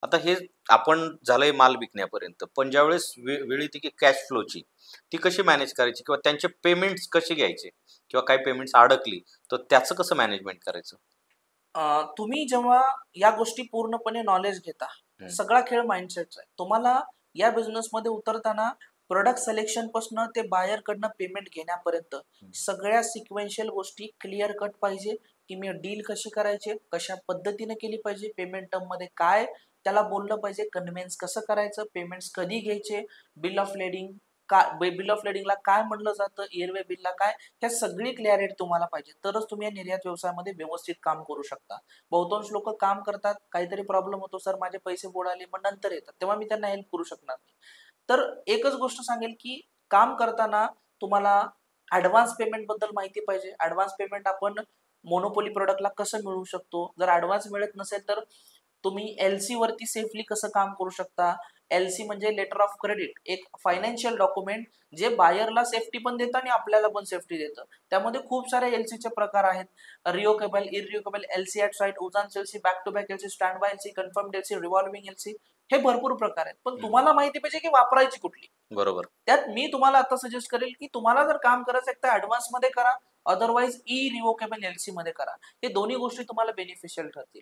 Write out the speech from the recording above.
आता हे आपण झालंय माल विकण्यापर्यंत, पण ज्यावेळेस वेळ येते की कॅश फ्लोची, ती कशी मॅनेज करायची किंवा त्यांचे पेमेंट्स कसे घ्यायचे? किंवा काही पेमेंट्स अडकली, तर त्याचं कसं मॅनेजमेंट करायचं? तुम्ही जेव्हा या गोष्टी पूर्णपणे नॉलेज घेता, हं, सगळा खेळ माइंडसेटचा आहे. तुम्हाला या बिझनेसमध्ये उतरताना प्रोडक्ट सिलेक्शन पासून ते बायर कडनं पेमेंट घेण्यापर्यंत हं. सगळ्या सिक्वेन्शियल गोष्टी क्लिअर कट पाहिजे, की मी डील कशी करायची, कशा पद्धतीने केली पाहिजे, पेमेंट टर्म मध्ये काय त्याला बोललं पाहिजे, कन्व्हिन्स कसं करायचं, पेमेंट्स कधी घ्यायचे, bill of lading bill of लेडिंगला काय म्हणलं जातं, एअरवे बिलला काय, ह्या सगळी क्लॅरिटी तुम्हाला पाहिजे. तरच तुम्ही या निर्यात व्यवसायामध्ये व्यवस्थित काम करू शकता. बहुतांश लोक काम करतात, काहीतरी प्रॉब्लेम होतो, सर माझे पैसे बुडाले, मग नंतर येतात, तेव्हा मी त्यांना हेल्प करू शकणार नाही. तर एकच गोष्ट सांगेल की काम करताना तुम्हाला ऍडव्हान्स पेमेंट बद्दल माहिती पाहिजे. ऍडव्हान्स पेमेंट आपण मोनोपोली प्रोडक्टला कसं मिळवू शकतो, जर ऍडव्हान्स मिळत नसेल तर तुम्ही एलसी वरती सेफली कसं काम करू शकता. एलसी म्हणजे लेटर ऑफ क्रेडिट, एक फायनान्शियल डॉक्युमेंट जे बायरला सेफ्टी पण देतं आणि आपल्याला पण सेफ्टी देतं. त्यामध्ये खूप सारे एलसीचे प्रकार आहेत. Revocable, irrevocable, LC at sight, usance LC, back to back LC, stand by LC, confirmed LC, revolving LC, हे भरपूर प्रकार आहेत. पण हं, तुम्हाला माहिती पाहिजे की वापरायची कुठली. बरोबर. त्यात मी तुम्हाला आता सजेस्ट करेल की तुम्हाला जर काम करायचं आहे तर ऍडव्हान्स मध्ये करा, अदरवाइज ई रिवोकेबल एलसी मध्ये करा. हे दोन्ही गोष्टी तुम्हाला बेनिफिशियल ठरतील.